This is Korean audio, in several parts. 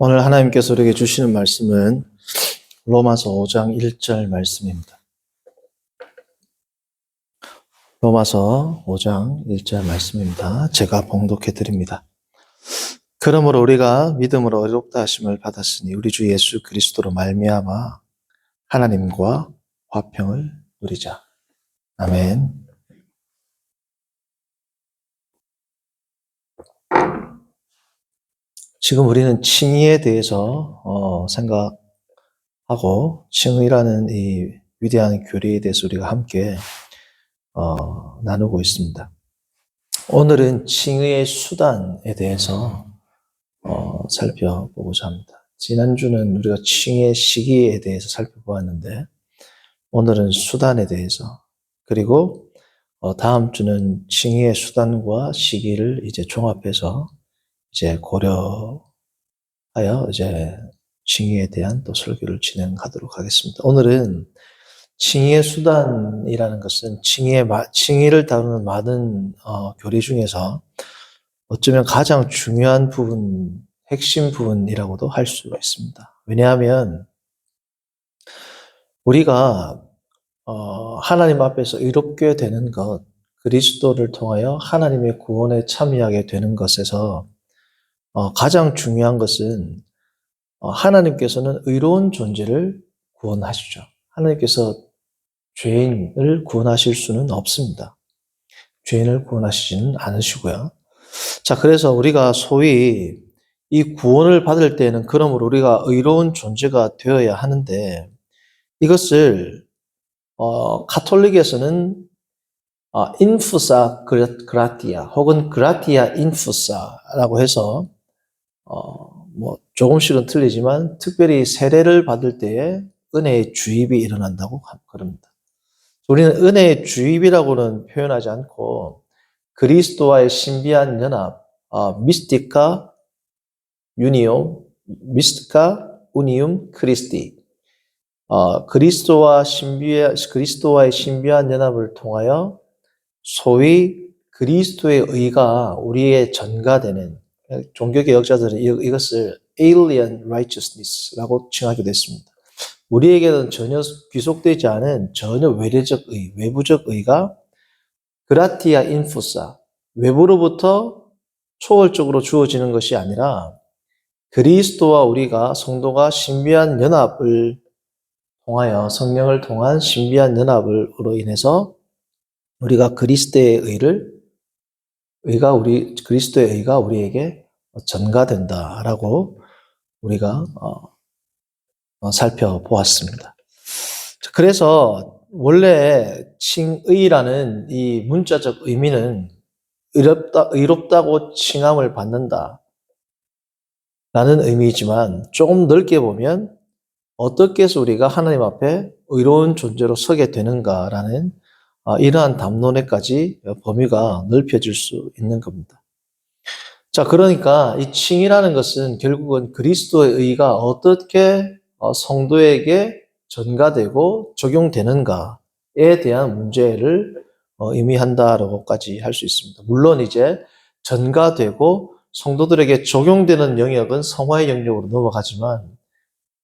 오늘 하나님께서 우리에게 주시는 말씀은 로마서 5장 1절 말씀입니다. 로마서 5장 1절 말씀입니다. 제가 봉독해 드립니다. 그러므로 우리가 믿음으로 의롭다 하심을 받았으니 우리 주 예수 그리스도로 말미암아 하나님과 화평을 누리자. 아멘. 지금 우리는 칭의에 대해서 생각하고 칭의라는 이 위대한 교리에 대해서 우리가 함께 나누고 있습니다. 오늘은 칭의의 수단에 대해서 살펴보고자 합니다. 지난주는 우리가 칭의의 시기에 대해서 살펴보았는데 오늘은 수단에 대해서, 그리고 다음 주는 칭의의 수단과 시기를 이제 종합해서 이제 고려하여 이제 칭의에 대한 또 설교를 진행하도록 하겠습니다. 오늘은 칭의의 수단이라는 것은 칭의를 다루는 많은 교리 중에서 어쩌면 가장 중요한 부분, 핵심 부분이라고도 할 수 있습니다. 왜냐하면 우리가 하나님 앞에서 의롭게 되는 것, 그리스도를 통하여 하나님의 구원에 참여하게 되는 것에서 가장 중요한 것은 하나님께서는 의로운 존재를 구원하시죠. 하나님께서 죄인을 구원하실 수는 없습니다. 죄인을 구원하시지는 않으시고요. 자, 그래서 우리가 소위 이 구원을 받을 때는 그러므로 우리가 의로운 존재가 되어야 하는데 이것을 카톨릭에서는 인푸사 그라티아 혹은 그라티아 인푸사라고 해서 뭐 조금씩은 틀리지만 특별히 세례를 받을 때에 은혜의 주입이 일어난다고 그럽니다. 우리는 은혜의 주입이라고는 표현하지 않고 그리스도와의 신비한 연합, 미스티카 우니움 크리스티, 그리스도와의 신비한 연합을 통하여 소위 그리스도의 의가 우리의 전가되는, 종교개혁자들은 이것을 alien righteousness라고 칭하기도 했습니다. 우리에게는 전혀 귀속되지 않은 전혀 외래적 의, 외부적 의가 그라티아 인푸사, 외부로부터 초월적으로 주어지는 것이 아니라 그리스도와 우리가 성도가 신비한 연합을 통하여 성령을 통한 신비한 연합으로 인해서 우리가 그리스도의 의가 우리에게 전가된다라고 우리가 살펴보았습니다. 그래서 원래 칭의라는 이 문자적 의미는 의롭다고 칭함을 받는다 라는 의미이지만 조금 넓게 보면 어떻게 해서 우리가 하나님 앞에 의로운 존재로 서게 되는가라는 이러한 담론에까지 범위가 넓혀질 수 있는 겁니다. 자, 그러니까 이 칭의라는 것은 결국은 그리스도의 의가 어떻게 성도에게 전가되고 적용되는가에 대한 문제를 의미한다라고까지 할 수 있습니다. 물론 이제 전가되고 성도들에게 적용되는 영역은 성화의 영역으로 넘어가지만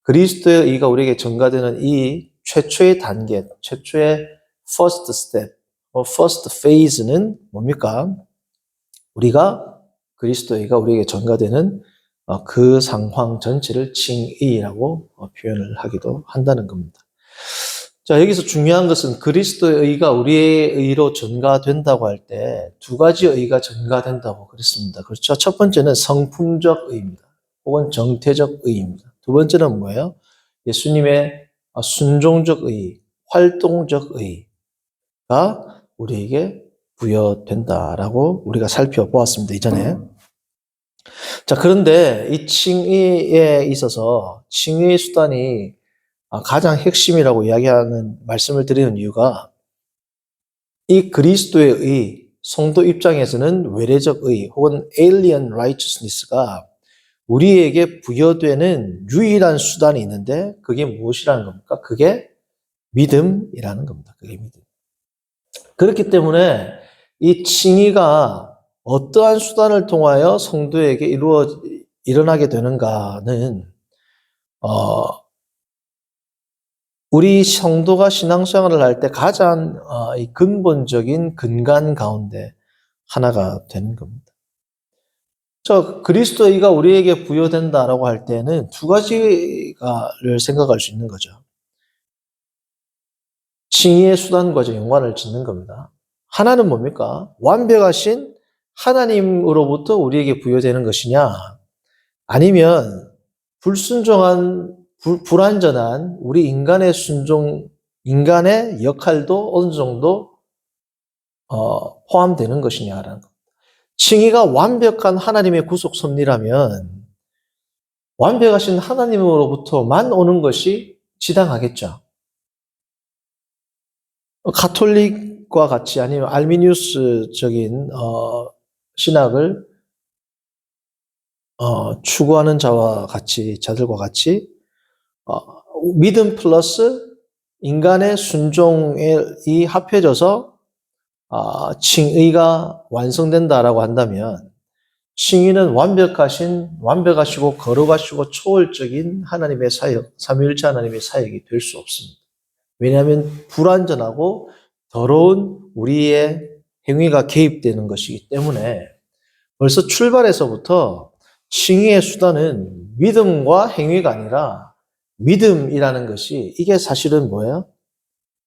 그리스도의 의가 우리에게 전가되는 이 최초의 단계, 최초의 first step, first phase는 뭡니까? 우리가 그리스도의 의가 우리에게 전가되는 그 상황 전체를 칭의라고 표현을 하기도 한다는 겁니다. 자, 여기서 중요한 것은 그리스도의 의가 우리의 의로 전가된다고 할 때 두 가지 의가 전가된다고 그랬습니다. 그렇죠? 첫 번째는 성품적 의입니다. 혹은 정태적 의입니다. 두 번째는 뭐예요? 예수님의 순종적 의, 활동적 의가 우리에게 부여된다라고 우리가 살펴보았습니다. 이전에. 자, 그런데 이 칭의에 있어서 칭의의 수단이 가장 핵심이라고 이야기하는 말씀을 드리는 이유가 이 그리스도의 의, 성도 입장에서는 외래적 의 혹은 alien righteousness가 우리에게 부여되는 유일한 수단이 있는데 그게 무엇이라는 겁니까? 그게 믿음이라는 겁니다. 그게 믿음. 그렇기 때문에 이 칭의가 어떠한 수단을 통하여 성도에게 일어나게 되는가는 우리 성도가 신앙생활을 할 때 가장 이 근본적인 근간 가운데 하나가 되는 겁니다. 그리스도의가 우리에게 부여된다라고 할 때는 두 가지를 생각할 수 있는 거죠. 칭의의 수단과 연관을 짓는 겁니다. 하나는 뭡니까? 완벽하신 하나님으로부터 우리에게 부여되는 것이냐, 아니면 불순종한, 불완전한 우리 인간의 인간의 역할도 어느 정도 포함되는 것이냐라는 겁니다. 칭의가 완벽한 하나님의 구속 섭리라면 완벽하신 하나님으로부터만 오는 것이 지당하겠죠. 가톨릭과 같이 아니면 알미니우스적인 신학을 추구하는 자들과 같이 믿음 플러스 인간의 순종이 합해져서 칭의가 완성된다라고 한다면 칭의는 완벽하시고 거룩하시고 초월적인 하나님의 사역, 삼위일체 하나님의 사역이 될 수 없습니다. 왜냐하면 불완전하고 더러운 우리의 행위가 개입되는 것이기 때문에 벌써 출발에서부터 칭의의 수단은 믿음과 행위가 아니라 믿음이라는 것이 이게 사실은 뭐예요?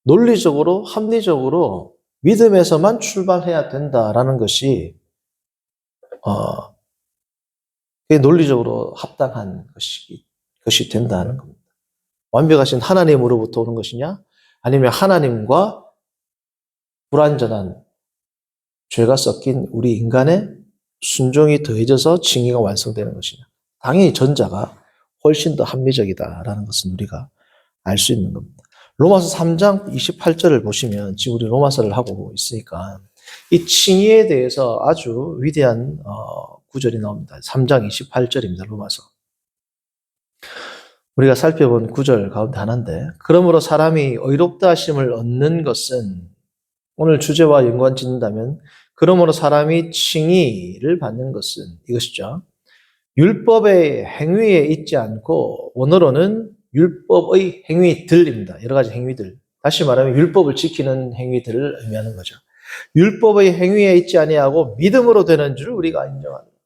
논리적으로 합리적으로 믿음에서만 출발해야 된다라는 것이 논리적으로 합당한 것이 된다는 겁니다. 완벽하신 하나님으로부터 오는 것이냐? 아니면 하나님과 불완전한 죄가 섞인 우리 인간의 순종이 더해져서 칭의가 완성되는 것이냐? 당연히 전자가 훨씬 더 합리적이다라는 것은 우리가 알 수 있는 겁니다. 로마서 3장 28절을 보시면 지금 우리 로마서를 하고 있으니까 이 칭의에 대해서 아주 위대한 구절이 나옵니다. 3장 28절입니다. 로마서. 우리가 살펴본 구절 가운데 하나인데, 그러므로 사람이 의롭다 하심을 얻는 것은, 오늘 주제와 연관 짓는다면 그러므로 사람이 칭의를 받는 것은 이것이죠. 율법의 행위에 있지 않고 원어로는 율법의 행위들입니다. 여러 가지 행위들. 다시 말하면 율법을 지키는 행위들을 의미하는 거죠. 율법의 행위에 있지 아니하고 믿음으로 되는 줄 우리가 인정합니다.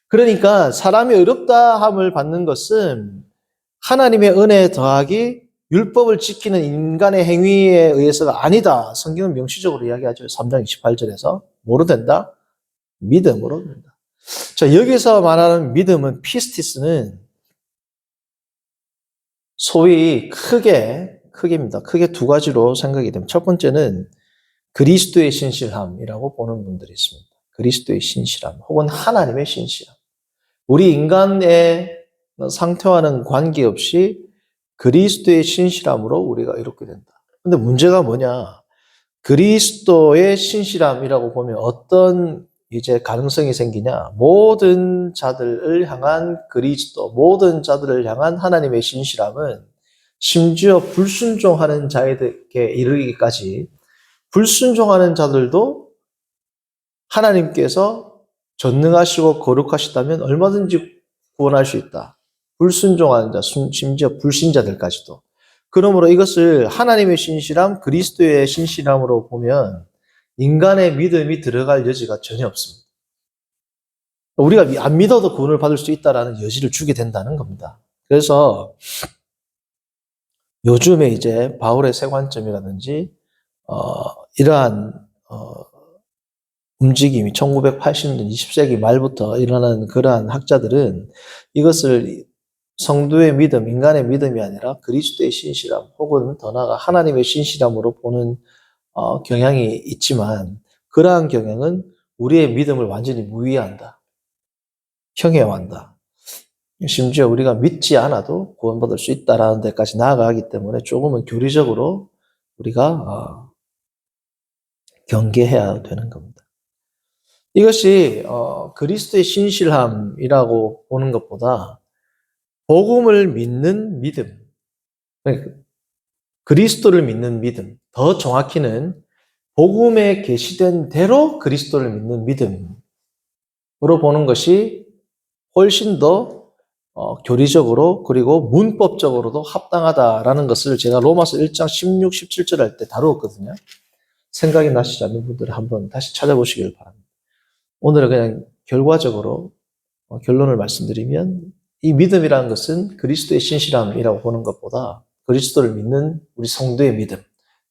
그러니까 사람이 의롭다함을 받는 것은 하나님의 은혜에 더하기 율법을 지키는 인간의 행위에 의해서가 아니다. 성경은 명시적으로 이야기하죠. 3장 28절에서 뭐로 된다? 믿음으로 된다. 자, 여기서 말하는 믿음은 피스티스는 소위 크게입니다. 크게 두 가지로 생각이 됩니다. 첫 번째는 그리스도의 신실함이라고 보는 분들이 있습니다. 그리스도의 신실함 혹은 하나님의 신실함. 우리 인간의 상태와는 관계없이 그리스도의 신실함으로 우리가 이렇게 된다. 근데 문제가 뭐냐? 그리스도의 신실함이라고 보면 어떤 이제 가능성이 생기냐? 모든 자들을 향한 그리스도, 모든 자들을 향한 하나님의 신실함은 심지어 불순종하는 자에게 이르기까지 불순종하는 자들도 하나님께서 전능하시고 거룩하시다면 얼마든지 구원할 수 있다. 불순종하는 자, 심지어 불신자들까지도. 그러므로 이것을 하나님의 신실함, 그리스도의 신실함으로 보면 인간의 믿음이 들어갈 여지가 전혀 없습니다. 우리가 안 믿어도 구원을 받을 수 있다라는 여지를 주게 된다는 겁니다. 그래서 요즘에 이제 바울의 세 관점이라든지 이러한 움직임이 1980년 20세기 말부터 일어나는 그러한 학자들은 이것을 성도의 믿음, 인간의 믿음이 아니라 그리스도의 신실함 혹은 더 나아가 하나님의 신실함으로 보는 경향이 있지만 그러한 경향은 우리의 믿음을 완전히 무위한다. 형해한다. 심지어 우리가 믿지 않아도 구원받을 수 있다라는 데까지 나아가기 때문에 조금은 교리적으로 우리가 경계해야 되는 겁니다. 이것이 그리스도의 신실함이라고 보는 것보다 복음을 믿는 믿음, 그리스도를 믿는 믿음, 더 정확히는 복음에 계시된 대로 그리스도를 믿는 믿음으로 보는 것이 훨씬 더 교리적으로 그리고 문법적으로도 합당하다라는 것을 제가 로마서 1장 16, 17절 할 때 다루었거든요. 생각이 나시지 않는 분들은 한번 다시 찾아보시길 바랍니다. 오늘은 그냥 결과적으로 결론을 말씀드리면 이 믿음이라는 것은 그리스도의 신실함이라고 보는 것보다 그리스도를 믿는 우리 성도의 믿음,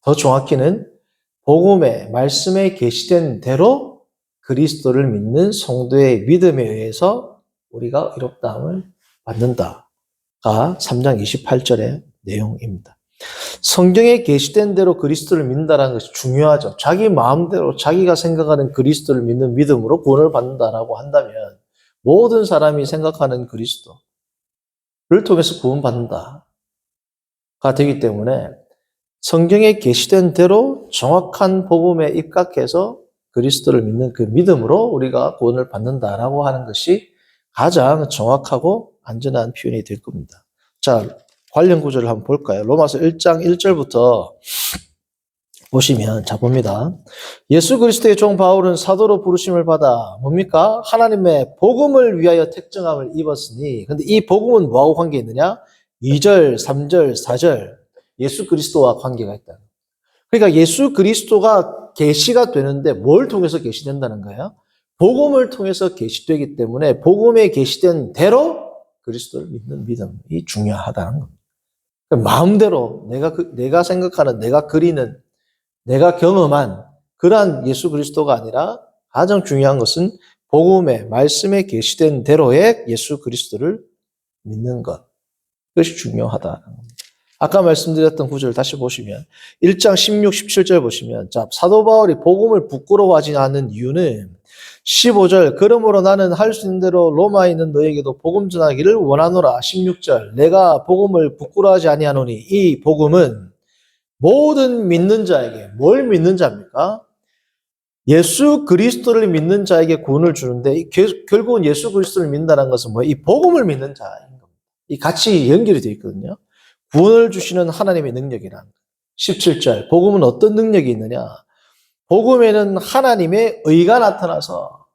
더 정확히는 복음의 말씀에 계시된 대로 그리스도를 믿는 성도의 믿음에 의해서 우리가 의롭다함을 받는다가 3장 28절의 내용입니다. 성경에 계시된 대로 그리스도를 믿는다는 것이 중요하죠. 자기 마음대로 자기가 생각하는 그리스도를 믿는 믿음으로 구원을 받는다라고 한다면 모든 사람이 생각하는 그리스도를 통해서 구원받는다가 되기 때문에 성경에 계시된 대로 정확한 복음에 입각해서 그리스도를 믿는 그 믿음으로 우리가 구원을 받는다라고 하는 것이 가장 정확하고 안전한 표현이 될 겁니다. 자, 관련 구절을 한번 볼까요? 로마서 1장 1절부터 보시면 자 봅니다. 예수 그리스도의 종 바울은 사도로 부르심을 받아 뭡니까? 하나님의 복음을 위하여 택정함을 입었으니, 근데 이 복음은 뭐하고 관계 있느냐? 2절, 3절, 4절 예수 그리스도와 관계가 있다. 그러니까 예수 그리스도가 계시가 되는데 뭘 통해서 계시된다는 거예요? 복음을 통해서 계시되기 때문에 복음에 계시된 대로 그리스도를 믿는 믿음이 중요하다는 겁니다. 마음대로 내가 생각하는, 내가 그리는, 내가 경험한 그러한 예수 그리스도가 아니라 가장 중요한 것은 복음의 말씀에 계시된 대로의 예수 그리스도를 믿는 것. 그것이 중요하다는 겁니다. 아까 말씀드렸던 구절을 다시 보시면 1장 16, 17절 보시면 자, 사도 바울이 복음을 부끄러워하지 않는 이유는 15절 그러므로 나는 할 수 있는 대로 로마에 있는 너에게도 복음 전하기를 원하노라. 16절 내가 복음을 부끄러워하지 아니하노니 이 복음은 모든 믿는 자에게 뭘 믿는 자입니까? 예수 그리스도를 믿는 자에게 구원을 주는데 결국은 예수 그리스도를 믿는다는 것은 뭐예요? 이 복음을 믿는 자인 겁니다. 이 같이 연결이 되어 있거든요. 구원을 주시는 하나님의 능력이란 17절 복음은 어떤 능력이 있느냐? 복음에는 하나님의 의가 나타나서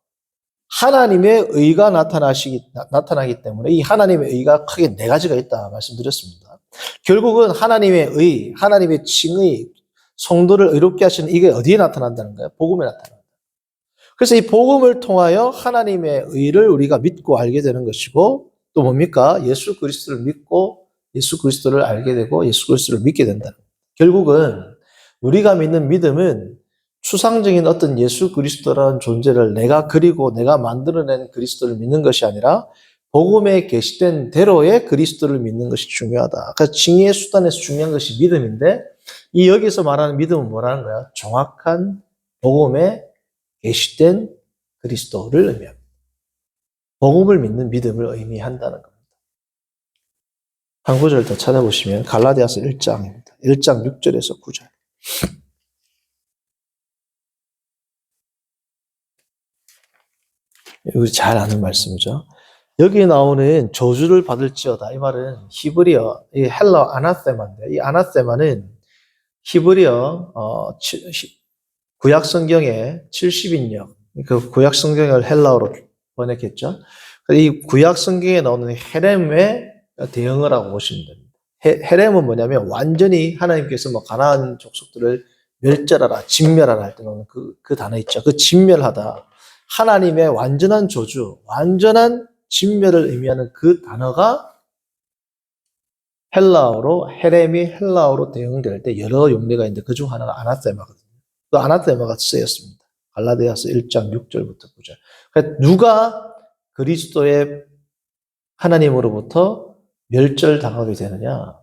하나님의 의가 나타나기 때문에 이 하나님의 의가 크게 네 가지가 있다 말씀드렸습니다. 결국은 하나님의 의, 하나님의 칭의, 성도를 의롭게 하시는 이게 어디에 나타난다는 거예요? 복음에 나타난다. 그래서 이 복음을 통하여 하나님의 의를 우리가 믿고 알게 되는 것이고 또 뭡니까? 예수 그리스도를 믿고 예수 그리스도를 알게 되고 예수 그리스도를 믿게 된다는 거예요. 결국은 우리가 믿는 믿음은 추상적인 어떤 예수 그리스도라는 존재를 내가 그리고 내가 만들어낸 그리스도를 믿는 것이 아니라 복음에 계시된 대로의 그리스도를 믿는 것이 중요하다. 그래서 징의의 수단에서 중요한 것이 믿음인데 이 여기서 말하는 믿음은 뭐라는 거야? 정확한 복음에 계시된 그리스도를 의미합니다. 복음을 믿는 믿음을 의미한다는 겁니다. 한 구절 더 찾아보시면 갈라디아서 1장입니다. 1장 6절에서 9절. 우리 잘 아는 말씀이죠. 여기 나오는 저주를 받을지어다. 이 말은 히브리어, 이 헬라어 아나세마인데 이 아나세마는 히브리어 구약 성경의 70인역, 그 구약 성경을 헬라어로 번역했죠. 이 구약 성경에 나오는 헤렘의 대응을 하고 보시면 됩니다. 헤렘은 뭐냐면 완전히 하나님께서 뭐 가나안 족속들을 멸절하라, 진멸하라 할 때 나오는 그 단어 있죠. 그 진멸하다. 하나님의 완전한 저주, 완전한 진멸을 의미하는 그 단어가 헬라어로, 헤렘이 헬라어로 대응될 때 여러 용례가 있는데 그중 하나가 아나세마거든요. 그 아나세마가 쓰였습니다. 갈라디아서 1장 6절부터 9절. 그러니까 누가 그리스도의 하나님으로부터 멸절당하게 되느냐?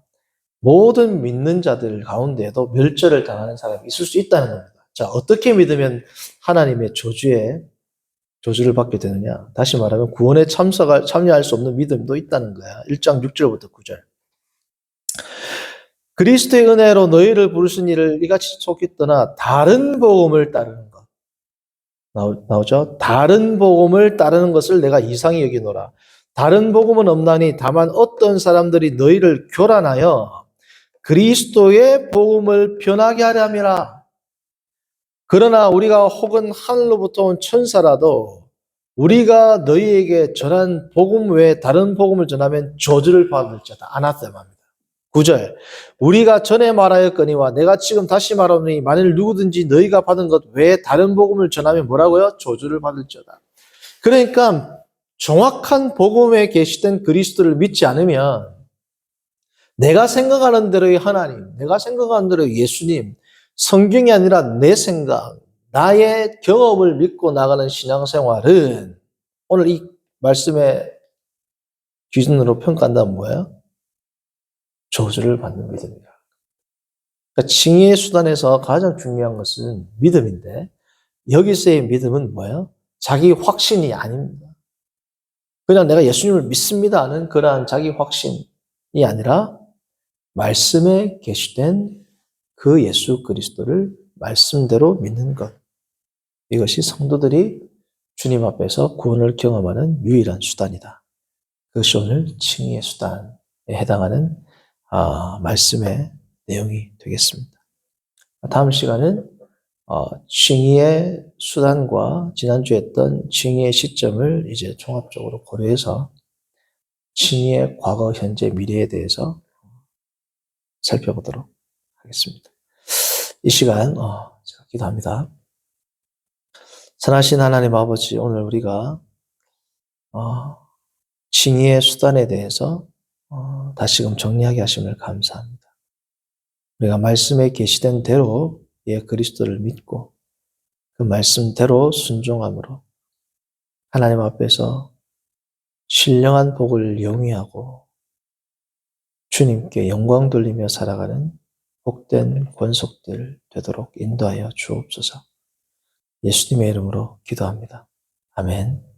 모든 믿는 자들 가운데에도 멸절을 당하는 사람이 있을 수 있다는 겁니다. 자, 어떻게 믿으면 하나님의 저주를 받게 되느냐? 다시 말하면 구원에 참여할 수 없는 믿음도 있다는 거야. 1장 6절부터 9절. 그리스도의 은혜로 너희를 부르신 이를 이같이 속히 떠나 다른 복음을 따르는 것. 나오죠? 다른 복음을 따르는 것을 내가 이상히 여기노라. 다른 복음은 없나니 다만 어떤 사람들이 너희를 교란하여 그리스도의 복음을 변하게 하려 함이라. 그러나 우리가 혹은 하늘로부터 온 천사라도 우리가 너희에게 전한 복음 외에 다른 복음을 전하면 저주를 받을지어다. 아나테마입니다. 9절. 우리가 전에 말하였거니와 내가 지금 다시 말하노니 만일 누구든지 너희가 받은 것 외에 다른 복음을 전하면 뭐라고요? 저주를 받을지어다. 그러니까 정확한 복음에 계시된 그리스도를 믿지 않으면 내가 생각하는 대로의 하나님, 내가 생각하는 대로의 예수님, 성경이 아니라 내 생각, 나의 경험을 믿고 나가는 신앙생활은 오늘 이 말씀의 기준으로 평가한다면 뭐예요? 저주를 받는 믿음이다. 그러니까 칭의의 수단에서 가장 중요한 것은 믿음인데 여기서의 믿음은 뭐예요? 자기 확신이 아닙니다. 그냥 내가 예수님을 믿습니다 하는 그러한 자기 확신이 아니라 말씀에 계시된 그 예수 그리스도를 말씀대로 믿는 것. 이것이 성도들이 주님 앞에서 구원을 경험하는 유일한 수단이다. 그것이 오늘 칭의의 수단에 해당하는 말씀의 내용이 되겠습니다. 다음 시간은 칭의의 수단과 지난주에 했던 칭의의 시점을 이제 종합적으로 고려해서 칭의의 과거, 현재, 미래에 대해서 살펴보도록 하겠습니다. 이 시간 제가 기도합니다. 선하신 하나님 아버지, 오늘 우리가 칭의의 수단에 대해서 다시금 정리하게 하심을 감사합니다. 우리가 말씀에 계시된 대로 그리스도를 믿고 그 말씀대로 순종함으로 하나님 앞에서 신령한 복을 영위하고 주님께 영광 돌리며 살아가는 복된 권속들 되도록 인도하여 주옵소서. 예수님의 이름으로 기도합니다. 아멘.